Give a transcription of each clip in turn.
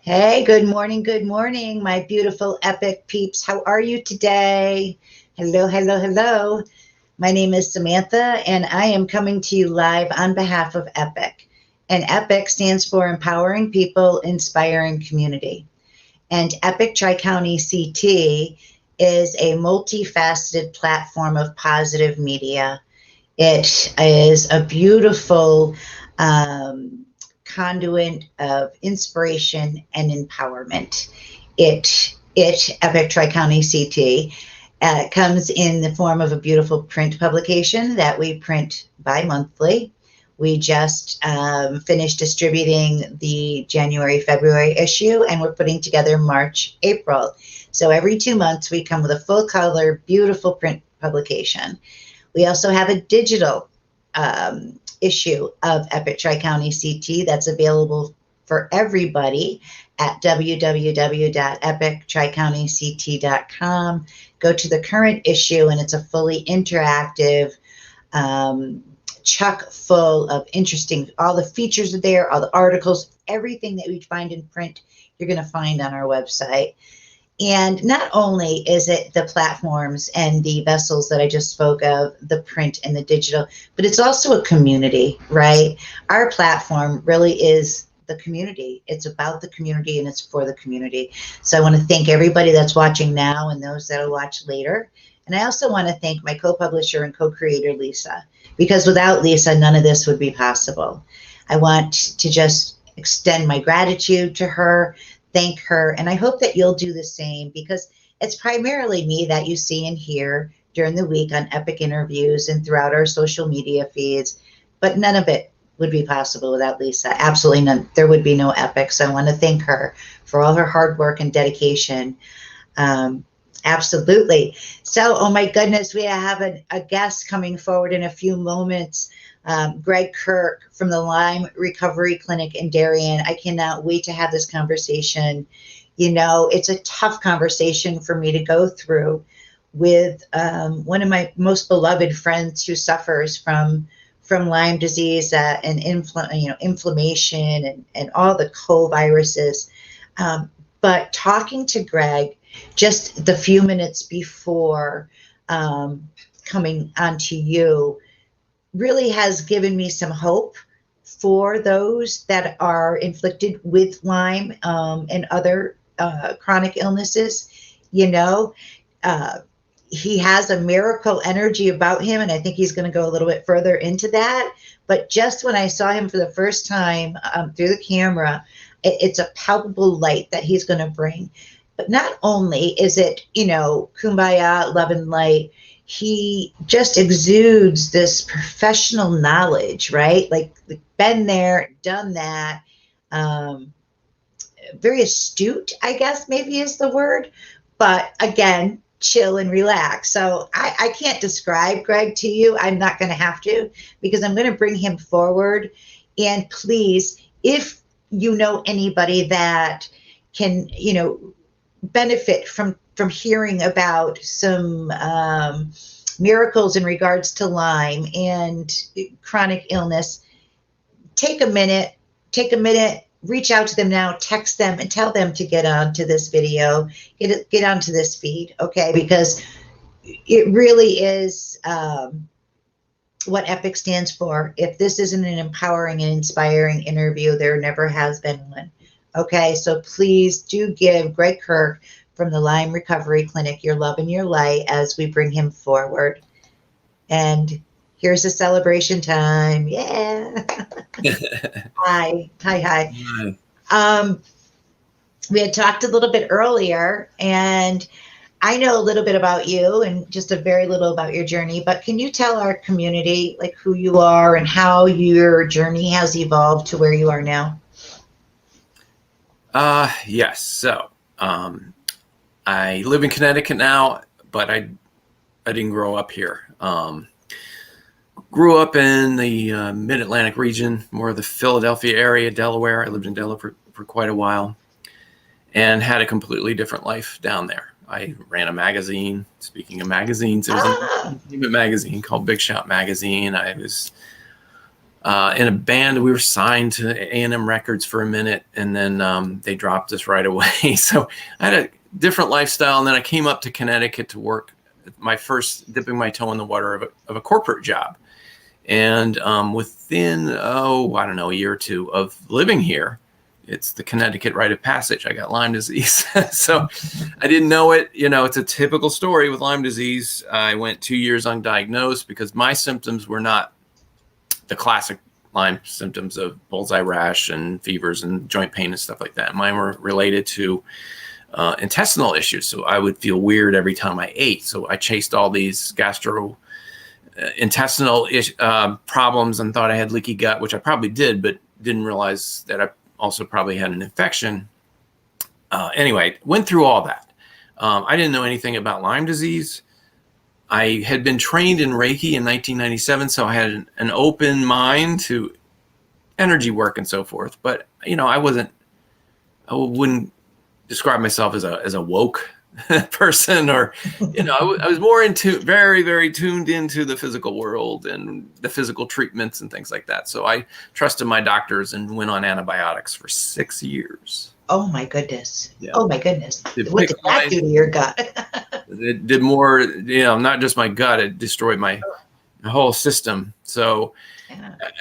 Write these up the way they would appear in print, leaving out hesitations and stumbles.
Hey, good morning, my beautiful epic peeps. How are you today? Hello, hello, hello. My name is Samantha, and I am coming to you live on behalf of EPIC. And EPIC stands for Empowering People, Inspiring Community. And EPIC Tri-County CT is a multifaceted platform of positive media. It is a beautiful conduit of inspiration and empowerment. Epic Tri-County CT, comes in the form of a beautiful print publication that we print bi-monthly. We just finished distributing the January, February issue, and we're putting together March, April. So every 2 months, we come with a full color, beautiful print publication. We also have a digital issue of Epic Tri-County CT that's available for everybody at www.epictricountyct.com. Go to the current issue, and it's a fully interactive chock full of interesting, all the features are there, all the articles, everything that we find in print, you're going to find on our website. And not only is it the platforms and the vessels that I just spoke of, the print and the digital, but it's also a community, right? Our platform really is the community. It's about the community and it's for the community. So I want to thank everybody that's watching now and those that will watch later. And I also want to thank my co-publisher and co-creator, Lisa, because without Lisa, none of this would be possible. I want to just extend my gratitude to her, thank her, and I hope that you'll do the same, because it's primarily me that you see and hear during the week on Epic interviews and throughout our social media feeds, but none of it would be possible without Lisa. Absolutely none. There would be no Epic. So I want to thank her for all her hard work and dedication. Absolutely. So, oh my goodness, we have a guest coming forward in a few moments. Gregg Kirk from the Lyme Recovery Clinic in Darien. I cannot wait to have this conversation. You know, it's a tough conversation for me to go through with one of my most beloved friends who suffers from Lyme disease and inflammation and all the co-viruses. But talking to Gregg just the few minutes before coming onto you really has given me some hope for those that are inflicted with Lyme and other chronic illnesses. You know, he has a miracle energy about him, and I think he's going to go a little bit further into that. But just when I saw him for the first time through the camera, it's a palpable light that he's going to bring. But not only is it, you know, kumbaya, love and light, he just exudes this professional knowledge, right? Like been there, done that. Very astute, I guess maybe is the word. But again, chill and relax. So I can't describe Gregg to you. I'm not going to have to, because I'm going to bring him forward. And please, if you know anybody that can, you know, benefit from hearing about some miracles in regards to Lyme and chronic illness, take a minute, reach out to them now, text them and tell them to get onto this video, get onto this feed, okay? Because it really is what EPIC stands for. If this isn't an empowering and inspiring interview, there never has been one. Okay, so please do give Gregg Kirk from the Lyme Recovery Clinic your love and your light as we bring him forward. And here's a celebration time. Yeah. Hi. We had talked a little bit earlier, and I know a little bit about you and just a very little about your journey, but can you tell our community like who you are and how your journey has evolved to where you are now? Yes. So, I live in Connecticut now, but I didn't grow up here. Grew up in the mid-Atlantic region, more of the Philadelphia area, Delaware. I lived in Delaware for quite a while and had a completely different life down there. I ran a magazine. Speaking of magazines, it was an entertainment magazine called Big Shot Magazine. I was in a band. We were signed to A&M Records for a minute, and then they dropped us right away. So I had a different lifestyle, and then I came up to Connecticut to work my first dipping my toe in the water of a corporate job. And within, I don't know, a year or two of living here, it's the Connecticut rite of passage. I got Lyme disease. So I didn't know it. You know, it's a typical story with Lyme disease. I went 2 years undiagnosed because my symptoms were not the classic Lyme symptoms of bullseye rash and fevers and joint pain and stuff like that. Mine were related to intestinal issues. So I would feel weird every time I ate. So I chased all these gastrointestinal problems and thought I had leaky gut, which I probably did, but didn't realize that I also probably had an infection. Anyway, went through all that. I didn't know anything about Lyme disease. I had been trained in Reiki in 1997, so I had an open mind to energy work and so forth. But, you know, I wouldn't describe myself as a woke person, or, you know, I was more very, very tuned into the physical world and the physical treatments and things like that. So I trusted my doctors and went on antibiotics for 6 years. Oh my goodness. Yeah. Oh my goodness. What did that do to your gut? It did more, you know, not just my gut, it destroyed my whole system. So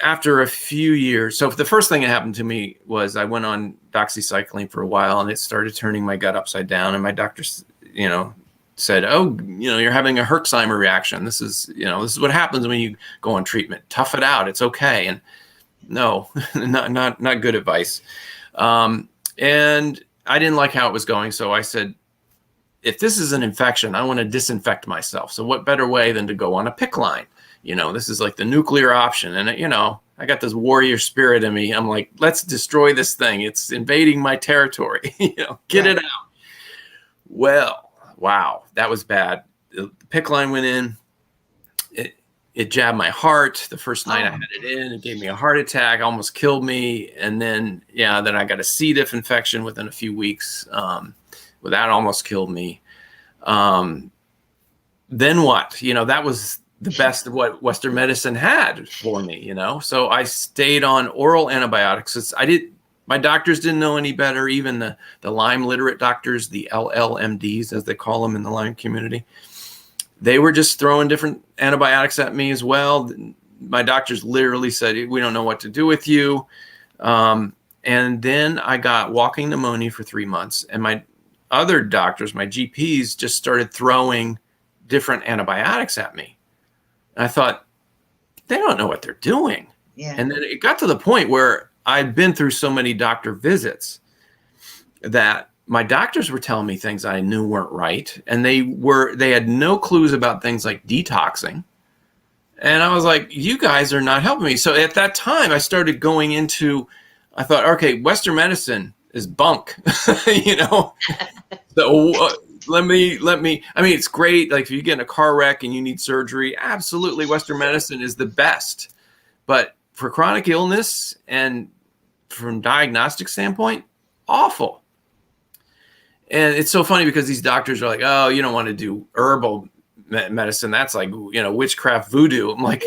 after a few years, so the first thing that happened to me was I went on doxycycline for a while, and it started turning my gut upside down. And my doctors, you know, said, "Oh, you know, you're having a Herxheimer reaction. This is what happens when you go on treatment. Tough it out. It's okay." And no, not good advice. And I didn't like how it was going. So I said, if this is an infection, I want to disinfect myself. So what better way than to go on a PICC line? You know, this is like the nuclear option. And, you know, I got this warrior spirit in me. I'm like, let's destroy this thing. It's invading my territory. You know, get it out. Well, wow, that was bad. The PICC line went in. It jabbed my heart. The first night I had it in, it gave me a heart attack, almost killed me. And then, then I got a C. diff infection within a few weeks. Well, that almost killed me. Then what? You know, that was the best of what Western medicine had for me, you know? So I stayed on oral antibiotics. My doctors didn't know any better. Even the Lyme literate doctors, the LLMDs, as they call them in the Lyme community, they were just throwing different antibiotics at me as well. My doctors literally said, "We don't know what to do with you." And then I got walking pneumonia for 3 months. And my other doctors, my GPs, just started throwing different antibiotics at me. And I thought, they don't know what they're doing. Yeah. And then it got to the point where I'd been through so many doctor visits that my doctors were telling me things I knew weren't right. And they had no clues about things like detoxing. And I was like, you guys are not helping me. So at that time, I started going into, I thought, okay, Western medicine is bunk, you know? So let me, I mean, it's great. Like if you get in a car wreck and you need surgery, absolutely. Western medicine is the best, but for chronic illness and from diagnostic standpoint, awful. And it's so funny because these doctors are like, "Oh, you don't want to do herbal medicine. That's like, you know, witchcraft voodoo." I'm like,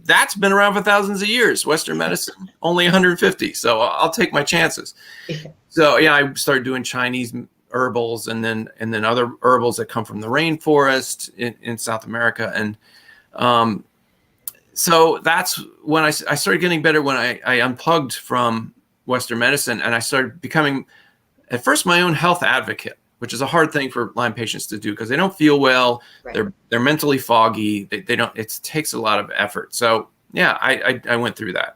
that's been around for thousands of years. Western medicine, only 150. So I'll take my chances. So I started doing Chinese herbals and then other herbals that come from the rainforest in South America. And so that's when I started getting better, when I unplugged from Western medicine and I started becoming, at first, my own health advocate, which is a hard thing for Lyme patients to do because they don't feel well. Right. They're mentally foggy. They don't. It takes a lot of effort. So I went through that.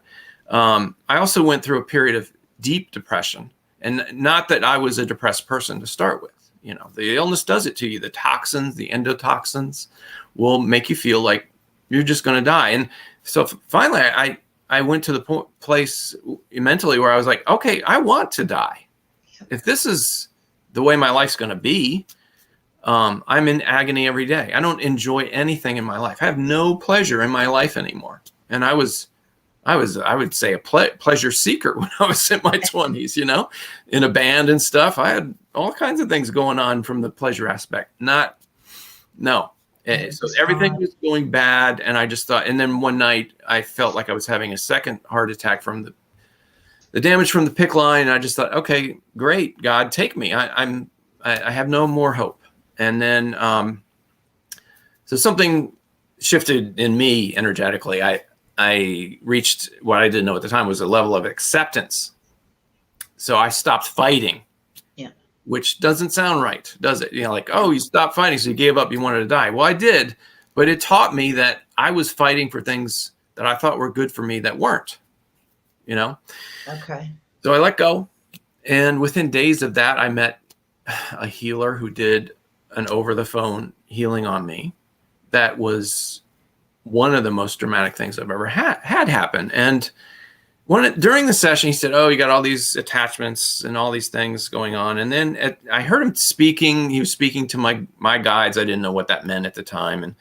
I also went through a period of deep depression, and not that I was a depressed person to start with. You know, the illness does it to you. The toxins, the endotoxins, will make you feel like you're just going to die. And so finally, I went to the place mentally where I was like, okay, I want to die. If this is the way my life's going to be, I'm in agony every day. I don't enjoy anything in my life. I have no pleasure in my life anymore. And I would say a pleasure seeker when I was in my 20s, you know, in a band and stuff. I had all kinds of things going on from the pleasure aspect. No. And it So was everything gone. was going bad. And I just thought, and then one night I felt like I was having a second heart attack from the damage from the PICC line. And I just thought, okay, great. God, take me. I have no more hope. And then, so something shifted in me energetically. I reached what I didn't know at the time was a level of acceptance. So I stopped fighting. Yeah. Which doesn't sound right, does it? Like, oh, you stopped fighting, so you gave up, you wanted to die. Well, I did, but it taught me that I was fighting for things that I thought were good for me that weren't, Okay. So I let go. And within days of that, I met a healer who did an over-the-phone healing on me. That was one of the most dramatic things I've ever had happen. And during the session, he said, oh, you got all these attachments and all these things going on. And then I heard him speaking. He was speaking to my guides. I didn't know what that meant at the time.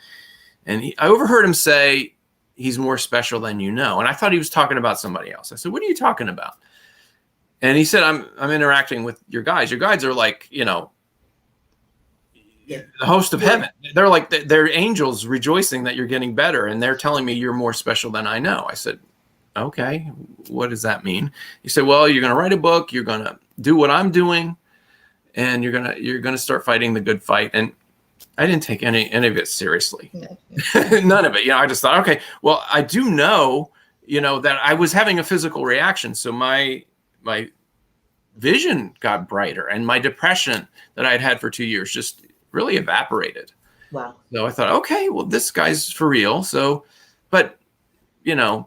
And I overheard him say, he's more special than you know. And I thought he was talking about somebody else. I said, what are you talking about? And he said, I'm interacting with your guides. Your guides are like, the host of heaven. They're like, they're angels rejoicing that you're getting better. And they're telling me you're more special than I know. I said, okay, what does that mean? He said, well, you're going to write a book. You're going to do what I'm doing. And you're going to start fighting the good fight. And I didn't take any of it seriously. None of it. I just thought, okay, well, I do know, that I was having a physical reaction. So my vision got brighter, and my depression that I'd had for 2 years just really evaporated. Wow. So I thought, okay, well, this guy's for real. So, but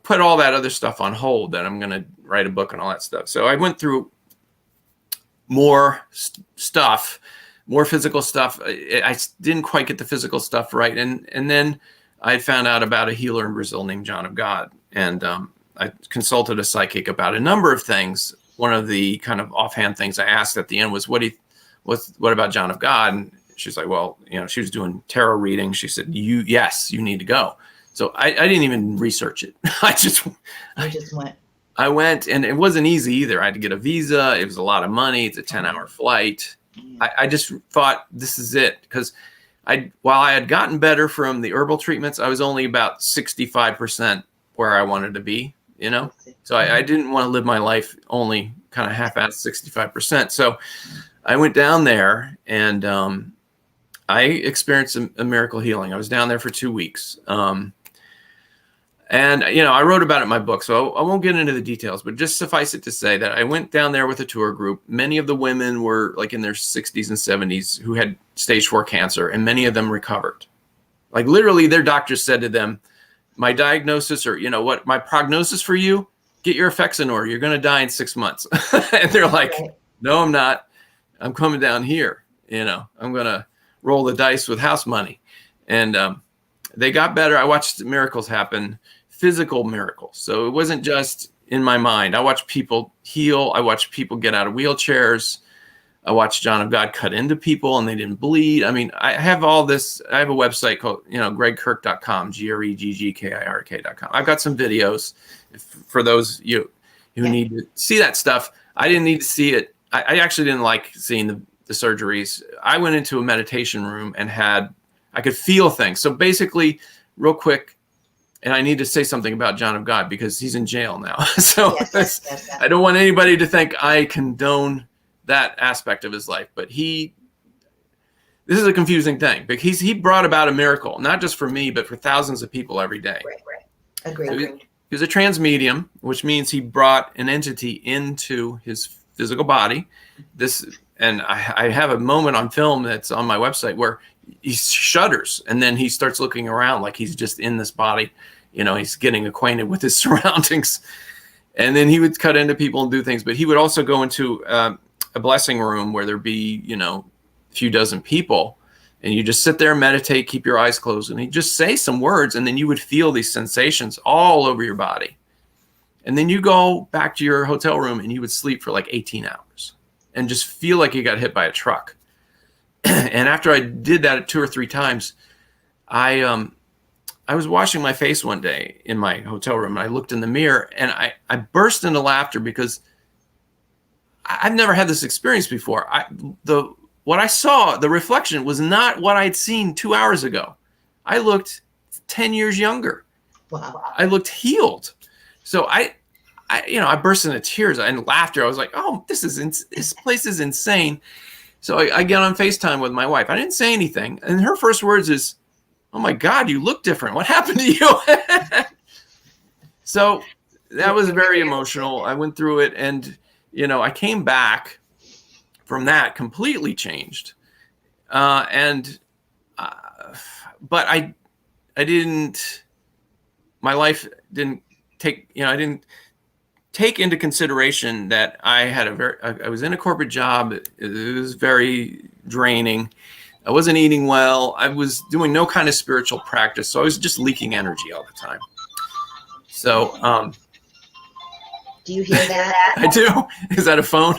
put all that other stuff on hold, that I'm going to write a book and all that stuff. So I went through more stuff, more physical stuff. I didn't quite get the physical stuff right. And then I found out about a healer in Brazil named John of God. And I consulted a psychic about a number of things. One of the kind of offhand things I asked at the end was, what about John of God? And she's like, well, she was doing tarot reading. She said, yes, you need to go. So I didn't even research it. I just went. I went, and it wasn't easy either. I had to get a visa. It was a lot of money. It's a 10-hour flight. I just thought, this is it. Because while I had gotten better from the herbal treatments, I was only about 65% where I wanted to be, So I didn't want to live my life only kind of half-assed 65%. So I went down there, and I experienced a miracle healing. I was down there for 2 weeks. And, I wrote about it in my book, so I won't get into the details, but just suffice it to say that I went down there with a tour group. Many of the women were like in their 60s and 70s who had stage 4 cancer, and many of them recovered. Like literally their doctors said to them, my diagnosis, or what, my prognosis for you, get your effects in order. You're going to die in 6 months. And they're like, no, I'm not. I'm coming down here. I'm going to roll the dice with house money. And they got better. I watched miracles happen. Physical miracles. So it wasn't just in my mind. I watched people heal. I watched people get out of wheelchairs. I watched John of God cut into people and they didn't bleed. I mean, I have all this. I have a website called, greggkirk.com, GREGGKIRK.com. I've got some videos for those you who need to see that stuff. I didn't need to see it. I actually didn't like seeing the surgeries. I went into a meditation room and I could feel things. So basically, real quick, and I need to say something about John of God because he's in jail now. So yes. I don't want anybody to think I condone that aspect of his life. But this is a confusing thing because he brought about a miracle, not just for me, but for thousands of people every day. Right. Agreed. He was a transmedium, which means he brought an entity into his physical body. And I have a moment on film that's on my website where he shudders and then he starts looking around like he's just in this body. He's getting acquainted with his surroundings. And then he would cut into people and do things. But he would also go into a blessing room where there'd be, a few dozen people. And you just sit there and meditate, keep your eyes closed. And he'd just say some words. And then you would feel these sensations all over your body. And then you go back to your hotel room and you would sleep for like 18 hours. And just feel like you got hit by a truck. And after I did that 2 or 3 times, I was washing my face one day in my hotel room. And I looked in the mirror and I burst into laughter because I've never had this experience before. What I saw, the reflection was not what I'd seen 2 hours ago. I looked 10 years younger. Wow. I looked healed. So I burst into tears and laughter. I was like, oh, this place is insane. So I get on FaceTime with my wife. I didn't say anything. And her first words is, oh my God, you look different. What happened to you? So that was very emotional. I went through it, and, I came back from that completely changed. But my life didn't take, I didn't take into consideration that I was in a corporate job. It was very draining. I wasn't eating well. I was doing no kind of spiritual practice. So I was just leaking energy all the time. So, do you hear that? I do. Is that a phone?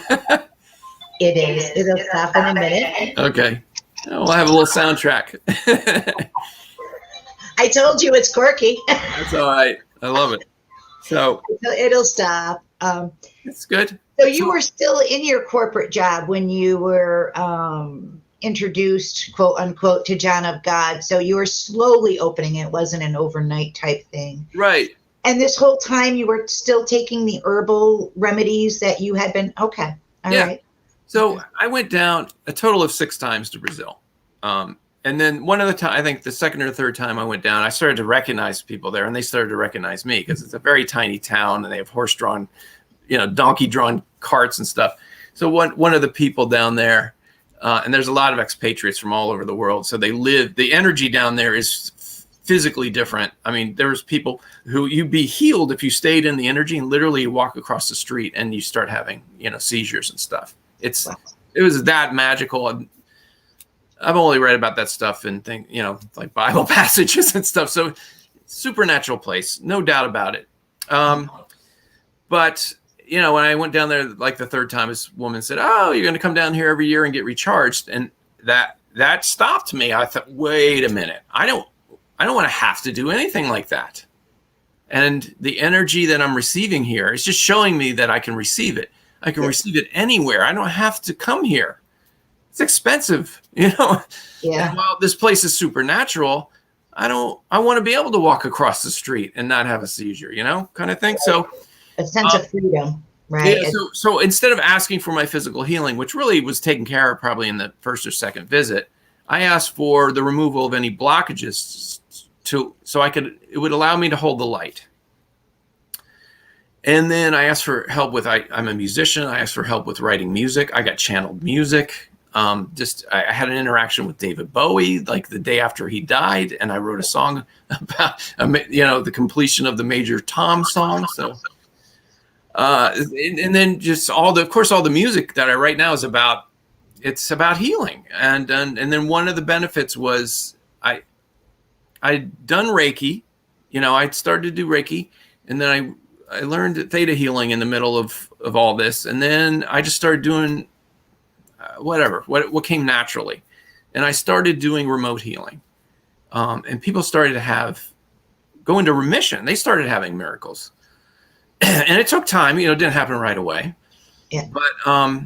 It is. It'll stop in a minute. Okay. We'll have a little soundtrack. I told you it's quirky. That's all right. I love it. So it'll stop. It's good. So you were still in your corporate job when you were introduced, quote unquote, to John of God. So you were slowly opening it. It wasn't an overnight type thing. Right. And this whole time you were still taking the herbal remedies that you had been. Okay. All right. So I went down a total of 6 times to Brazil. And then one of the time, I think the second or third time I went down, I started to recognize people there, and they started to recognize me because it's a very tiny town, and they have horse-drawn, donkey-drawn carts and stuff. So one of the people down there, and there's a lot of expatriates from all over the world. So the energy down there is physically different. I mean, there's people who you'd be healed if you stayed in the energy, and literally you walk across the street and you start having, seizures and stuff. It was that magical. I've only read about that stuff and like Bible passages and stuff. So supernatural place, no doubt about it. But when I went down there, like the third time, this woman said, "Oh, you're going to come down here every year and get recharged." And that stopped me. I thought, wait a minute. I don't want to have to do anything like that. And the energy that I'm receiving here is just showing me that I can receive it. I can receive it anywhere. I don't have to come here. It's expensive, Yeah. And while this place is supernatural, I want to be able to walk across the street and not have a seizure, kind of thing. Right. So a sense of freedom, right? Yeah, so instead of asking for my physical healing, which really was taken care of probably in the first or second visit, I asked for the removal of any blockages so it would allow me to hold the light. And then I asked for help with, I'm a musician. I asked for help with writing music. I got channeled music. I had an interaction with David Bowie, like the day after he died. And I wrote a song about, the completion of the Major Tom song. So, and then just all the music that I write now is about healing. And then one of the benefits was I'd done Reiki, I'd started to do Reiki, and then I learned theta healing in the middle of all this. And then I just started doing what came naturally. And I started doing remote healing. And people started to go into remission. They started having miracles. And it took time, it didn't happen right away. Yeah. But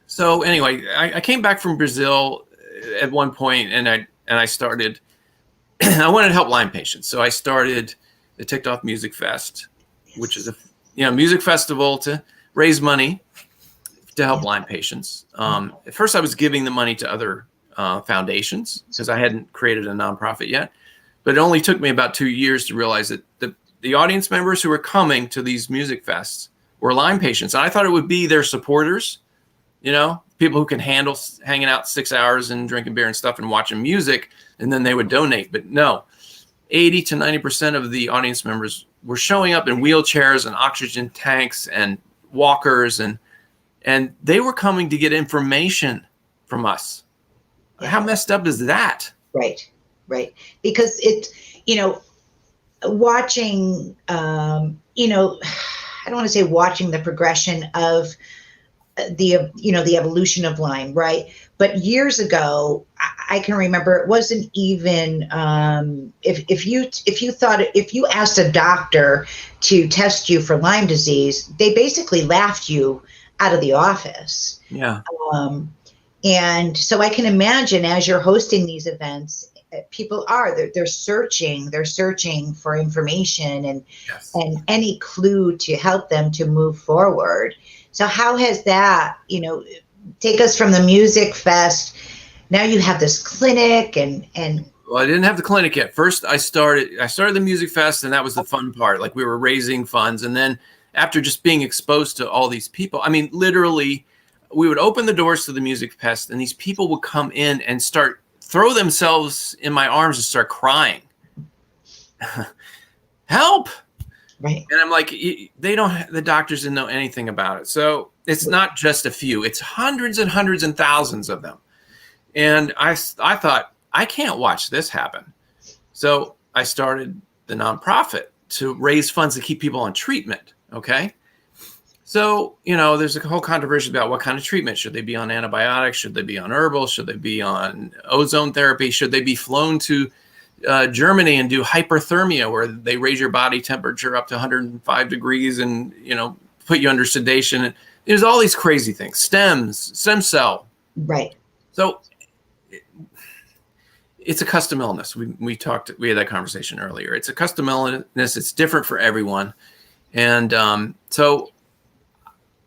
so anyway, I came back from Brazil at one point, and I started, I wanted to help Lyme patients. So I started the Ticked Off Music Fest, which is a music festival to raise money to help Lyme patients. At first, I was giving the money to other foundations because I hadn't created a nonprofit yet. But it only took me about 2 years to realize that the audience members who were coming to these music fests were Lyme patients. And I thought it would be their supporters, people who can handle hanging out 6 hours and drinking beer and stuff and watching music, and then they would donate. But no, 80 to 90% of the audience members were showing up in wheelchairs and oxygen tanks and walkers, and they were coming to get information from us. Yeah. How messed up is that? Right. Because watching, I don't want to say watching the progression of the evolution of Lyme, right? But years ago, I can remember it wasn't even if you asked a doctor to test you for Lyme disease, they basically laughed you out of the office. Yeah. And so I can imagine as you're hosting these events, people are, they're searching for information and Yes. and any clue to help them to move forward. So how has that, take us from the music fest, now you have this clinic and Well, I didn't have the clinic yet. First, I started the music fest, and that was the fun part. Like, we were raising funds, and then after just being exposed to all these people, I mean, literally, we would open the doors to the music fest, and these people would come in and throw themselves in my arms and start crying. Help! right. And I'm like, the doctors didn't know anything about it. So it's not just a few; it's hundreds and hundreds and thousands of them. And I thought, I can't watch this happen. So I started the nonprofit to raise funds to keep people on treatment. Okay. So, there's a whole controversy about what kind of treatment. Should they be on antibiotics? Should they be on herbal? Should they be on ozone therapy? Should they be flown to Germany and do hyperthermia, where they raise your body temperature up to 105 degrees and, put you under sedation? And there's all these crazy things. Stem cell. Right. So it's a custom illness. We had that conversation earlier. It's a custom illness. It's different for everyone. And so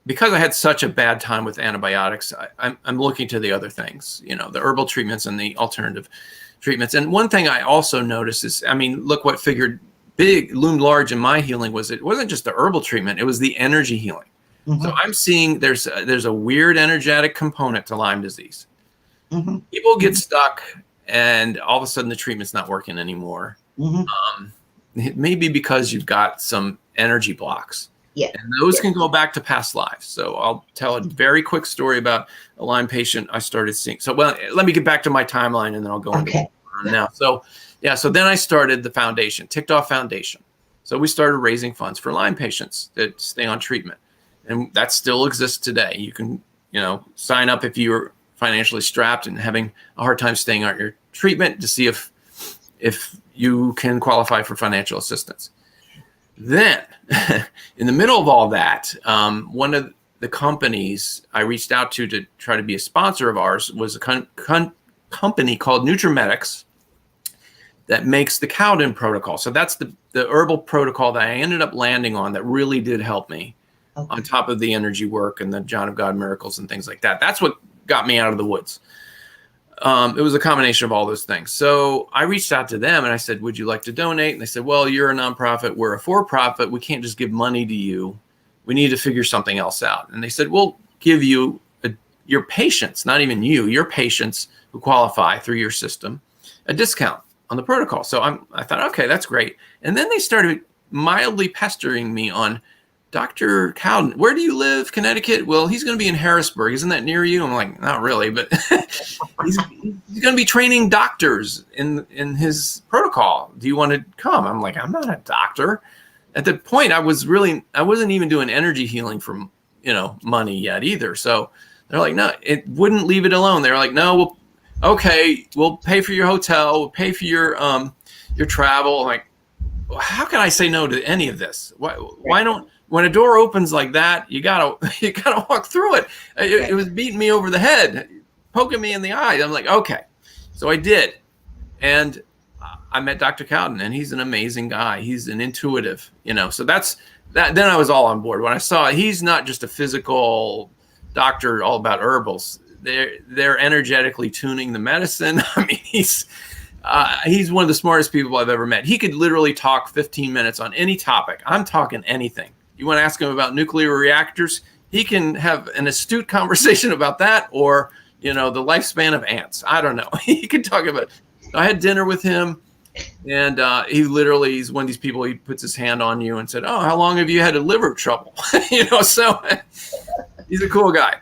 because I had such a bad time with antibiotics, I'm looking to the other things, the herbal treatments and the alternative treatments. And one thing I also noticed is, look what loomed large in my healing was, it wasn't just the herbal treatment, it was the energy healing. Mm-hmm. So I'm seeing there's a weird energetic component to Lyme disease. Mm-hmm. People get stuck, and all of a sudden the treatment's not working anymore. Mm-hmm. It may be because you've got some energy blocks. Yeah. And those can go back to past lives. So I'll tell a very quick story about a Lyme patient I started seeing. So, let me get back to my timeline, and then I'll go into now. So then I started the foundation, Ticked Off Foundation. So we started raising funds for Lyme patients that stay on treatment. And that still exists today. You can, sign up if you're financially strapped and having a hard time staying on your treatment, to see if you can qualify for financial assistance. Then, in the middle of all that, one of the companies I reached out to try to be a sponsor of ours was a company called Nutrimedics that makes the Cowden protocol. So that's the herbal protocol that I ended up landing on that really did help me, on top of the energy work and the John of God miracles and things like that. That's what got me out of the woods. It was a combination of all those things. So I reached out to them and I said, would you like to donate? And they said, well, you're a nonprofit. We're a for-profit. We can't just give money to you. We need to figure something else out. And they said, we'll give you your patients, not even you, your patients who qualify through your system, a discount on the protocol. So I thought, okay, that's great. And then they started mildly pestering me on, Dr. Cowden, where do you live? Connecticut? Well, he's going to be in Harrisburg. Isn't that near you? I'm like, not really, but he's going to be training doctors in his protocol. Do you want to come? I'm like, I'm not a doctor. At that point, I wasn't even doing energy healing for, money yet either. So they're like, no, it wouldn't leave it alone. They were like, no, we'll pay for your hotel. We'll pay for your travel. I'm like, how can I say no to any of this? Why don't? When a door opens like that, you gotta walk through it. It was beating me over the head, poking me in the eye. I'm like, okay. So I did. And I met Dr. Cowden, and he's an amazing guy. He's an intuitive, so that's that. Then I was all on board when I saw he's not just a physical doctor all about herbals. They're energetically tuning the medicine. He's one of the smartest people I've ever met. He could literally talk 15 minutes on any topic. I'm talking anything. You want to ask him about nuclear reactors, he can have an astute conversation about that, or, the lifespan of ants. I don't know. He could talk about it. I had dinner with him, and he's one of these people, he puts his hand on you and said, oh, how long have you had a liver trouble? So he's a cool guy.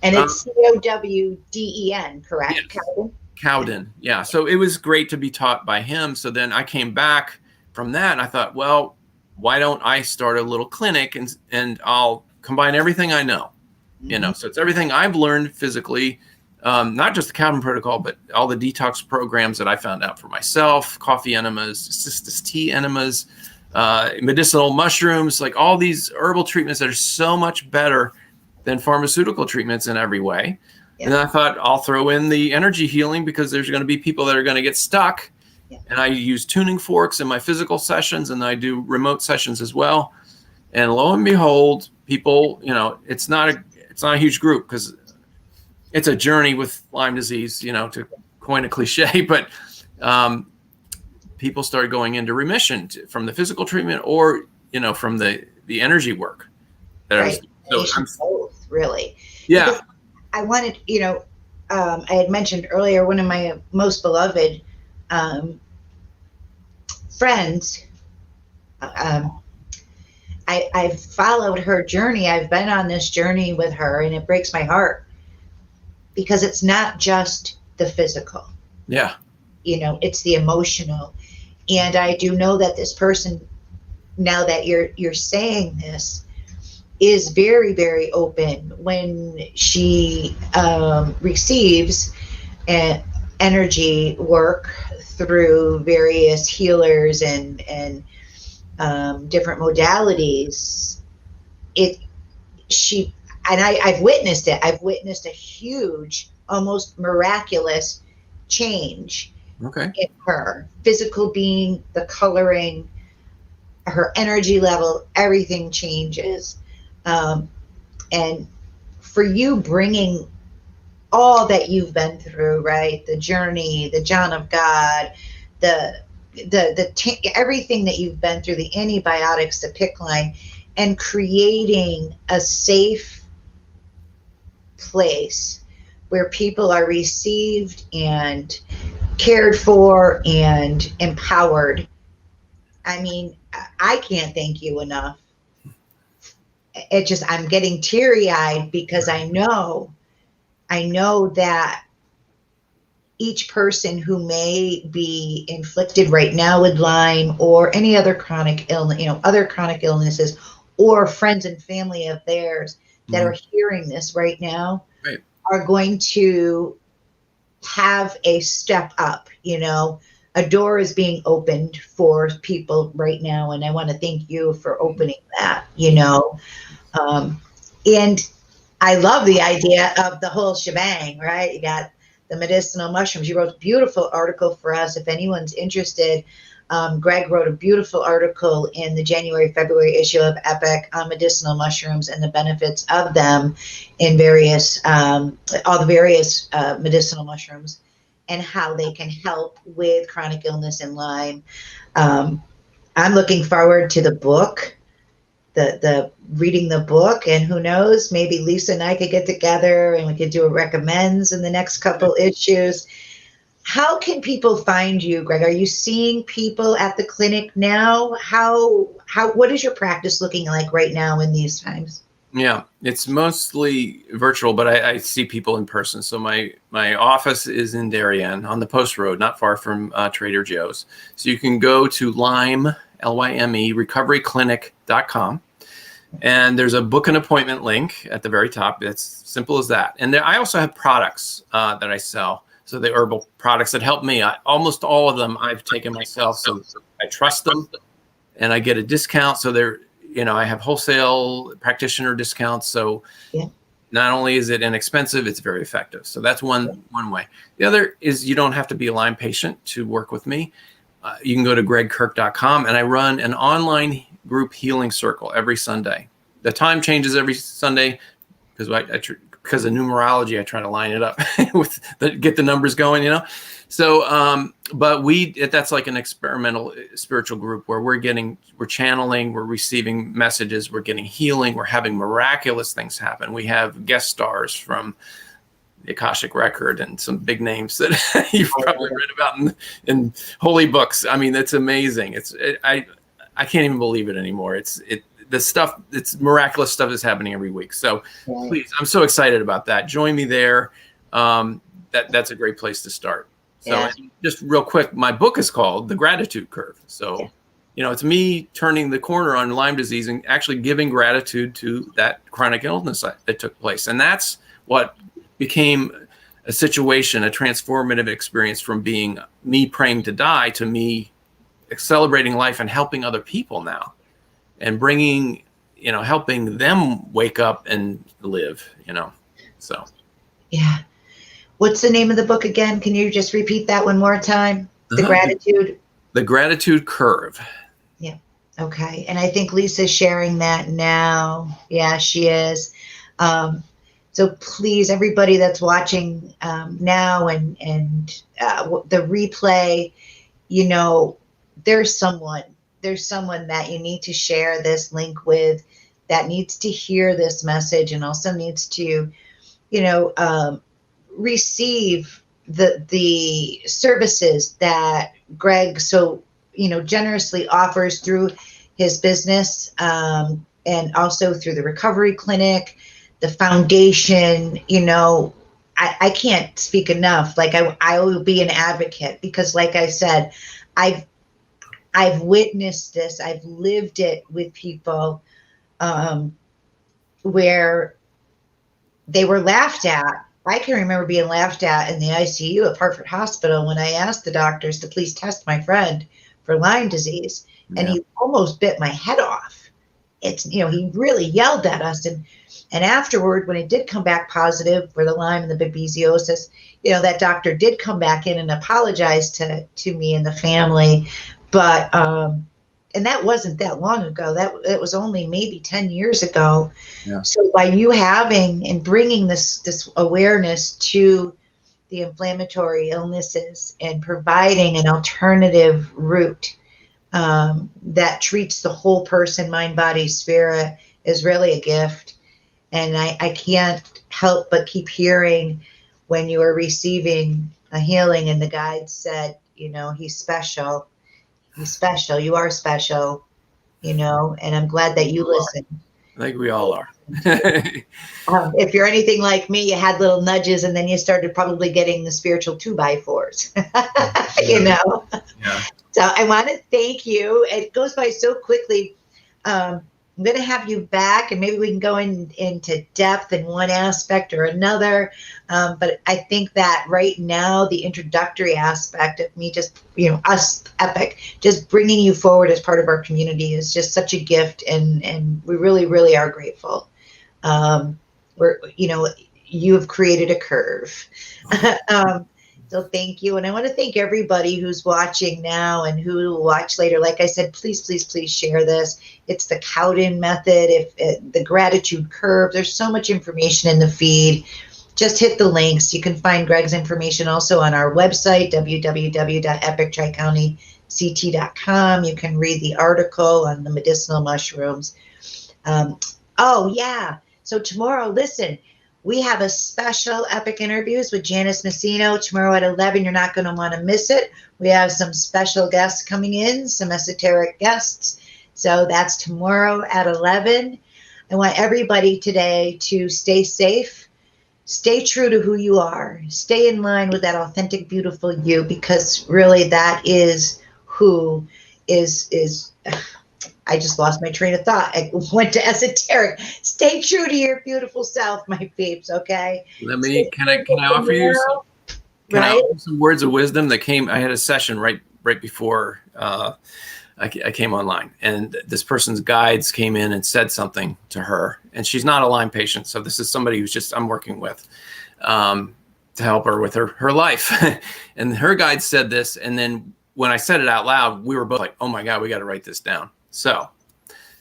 And it's Cowden, correct? Yes. Cowden. Yeah. So it was great to be taught by him. So then I came back from that and I thought, well, why don't I start a little clinic and I'll combine everything I know, so it's everything I've learned physically, not just the Cowden protocol, but all the detox programs that I found out for myself, coffee enemas, cistus tea enemas, medicinal mushrooms, like all these herbal treatments that are so much better than pharmaceutical treatments in every way. And then I thought I'll throw in the energy healing because there's going to be people that are going to get stuck. Yeah. And I use tuning forks in my physical sessions, and I do remote sessions as well. And lo and behold, people, it's not a huge group because it's a journey with Lyme disease, to coin a cliche, but people started going into remission from the physical treatment or, from the energy work. Right. Both, really. Yeah. Because I wanted, I had mentioned earlier, one of my most beloved friends, I've followed her journey. I've been on this journey with her, and it breaks my heart because it's not just the physical. Yeah. It's the emotional. And I do know that this person, now that you're saying this, is very, very open when she receives energy work through various healers and different modalities. I've witnessed it. I've witnessed a huge, almost miraculous change in her physical being, the coloring, her energy level, everything changes. And for you bringing all that you've been through, right? The journey, the John of God, everything that you've been through, the antibiotics, the PICC line, and creating a safe place where people are received and cared for and empowered. I mean, I can't thank you enough. I'm getting teary-eyed because I know that each person who may be inflicted right now with Lyme or any other chronic illness, other chronic illnesses, or friends and family of theirs that are hearing this right now, are going to have a step up. A door is being opened for people right now, and I want to thank you for opening that. And I love the idea of the whole shebang, right? You got the medicinal mushrooms. You wrote a beautiful article for us. If anyone's interested, Gregg wrote a beautiful article in the January-February issue of E.P.I.C on medicinal mushrooms and the benefits of them in all the various medicinal mushrooms and how they can help with chronic illness and Lyme. I'm looking forward to the book. The reading the book, and who knows, maybe Lisa and I could get together and we could do a recommends in the next couple issues. How can people find you, Gregg? Are you seeing people at the clinic now? What is your practice looking like right now in these times? Yeah, it's mostly virtual, but I see people in person. So my office is in Darien on the Post Road, not far from Trader Joe's. So you can go to Lyme, Lyme, recoveryclinic.com. And there's a book an appointment link at the very top. It's simple as that. And I also have products that I sell. So the herbal products that help me, almost all of them I've taken myself. So I trust them and I get a discount. So I have wholesale practitioner discounts. So not only is it inexpensive, it's very effective. So that's one way. The other is you don't have to be a Lyme patient to work with me. You can go to greggkirk.com, and I run an online group healing circle every Sunday. The time changes every Sunday because because of numerology, I try to line it up get the numbers going, So, but that's like an experimental spiritual group where we're channeling, we're receiving messages, we're getting healing, we're having miraculous things happen. We have guest stars from the Akashic Record and some big names that you've probably read about in holy books. I mean, it's amazing. I can't even believe it anymore. It's miraculous stuff is happening every week. So please, I'm so excited about that. Join me there. That's a great place to start. So just real quick, my book is called The Gratitude Curve. So, it's me turning the corner on Lyme disease and actually giving gratitude to that chronic illness that took place. And that's what became a situation, a transformative experience from being me praying to die to me celebrating life and helping other people now and bringing, helping them wake up and live, so. Yeah. What's the name of the book again? Can you just repeat that one more time? The Uh-huh. gratitude. The gratitude curve. Yeah. Okay. And I think Lisa's sharing that now. Yeah, she is. So please, everybody that's watching now and the replay, you know, there's someone that you need to share this link with, that needs to hear this message and also needs to, you know, receive the services that Gregg so, you know, generously offers through his business, and also through the recovery clinic, the foundation. You know, I can't speak enough. Like I will be an advocate because, like I said, I've witnessed this. I've lived it with people, where they were laughed at. I can remember being laughed at in the ICU at Hartford Hospital when I asked the doctors to please test my friend for Lyme disease, and he almost bit my head off. It's, you know, he really yelled at us, and afterward, when it did come back positive for the Lyme and the babesiosis, you know, that doctor did come back in and apologize to me and the family, but and that wasn't that long ago. It was only maybe 10 years ago. Yeah. So by you having and bringing this awareness to the inflammatory illnesses and providing an alternative route that treats the whole person, mind, body, spirit, is really a gift. And I can't help but keep hearing when you are receiving a healing and the guide said, you know, he's special. He's special. You are special, you know, and I'm glad that you listen. I think we all are. If you're anything like me, you had little nudges and then you started probably getting the spiritual 2x4s, you know? Yeah. So I want to thank you. It goes by so quickly. I'm going to have you back and maybe we can go into depth in one aspect or another. But I think that right now, the introductory aspect of me just, you know, us E.P.I.C, just bringing you forward as part of our community is just such a gift. And we really, really are grateful. You know, you have created a curve. So thank you. And I want to thank everybody who's watching now and who will watch later. Like I said, please, please, please share this. It's the Cowden method, the gratitude curve. There's so much information in the feed. Just hit the links. You can find Gregg's information also on our website, www.epictricountyct.com. You can read the article on the medicinal mushrooms. Oh, yeah. So tomorrow, listen. We have a special E.P.I.C interviews with Janice Messino tomorrow at 11. You're not going to want to miss it. We have some special guests coming in, some esoteric guests. So that's tomorrow at 11. I want everybody today to stay safe, stay true to who you are, stay in line with that authentic, beautiful you, because really that is who is I just lost my train of thought. I went to esoteric. Stay true to your beautiful self, my peeps. Okay. Can I offer you some words of wisdom that came? I had a session right before I came online, and this person's guides came in and said something to her, and she's not a Lyme patient, so this is somebody who's I'm working with to help her with her life, and her guide said this, and then when I said it out loud, we were both like, "Oh my God, we got to write this down." So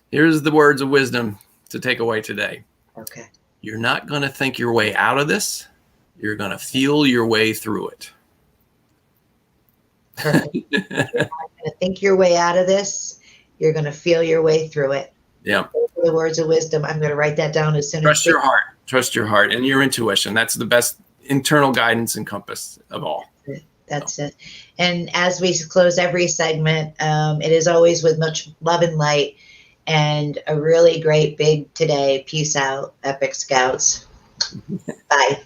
here's the words of wisdom to take away today. Okay. You're not going to think your way out of this. You're going to feel your way through it. Perfect. You're not going to think your way out of this. You're going to feel your way through it. Yeah. Those are the words of wisdom. I'm going to write that down as soon as Trust your heart. Trust your heart and your intuition. That's the best internal guidance and compass of all. That's it. And as we close every segment, it is always with much love and light and a really great big today. Peace out, E.P.I.C Scouts. Bye.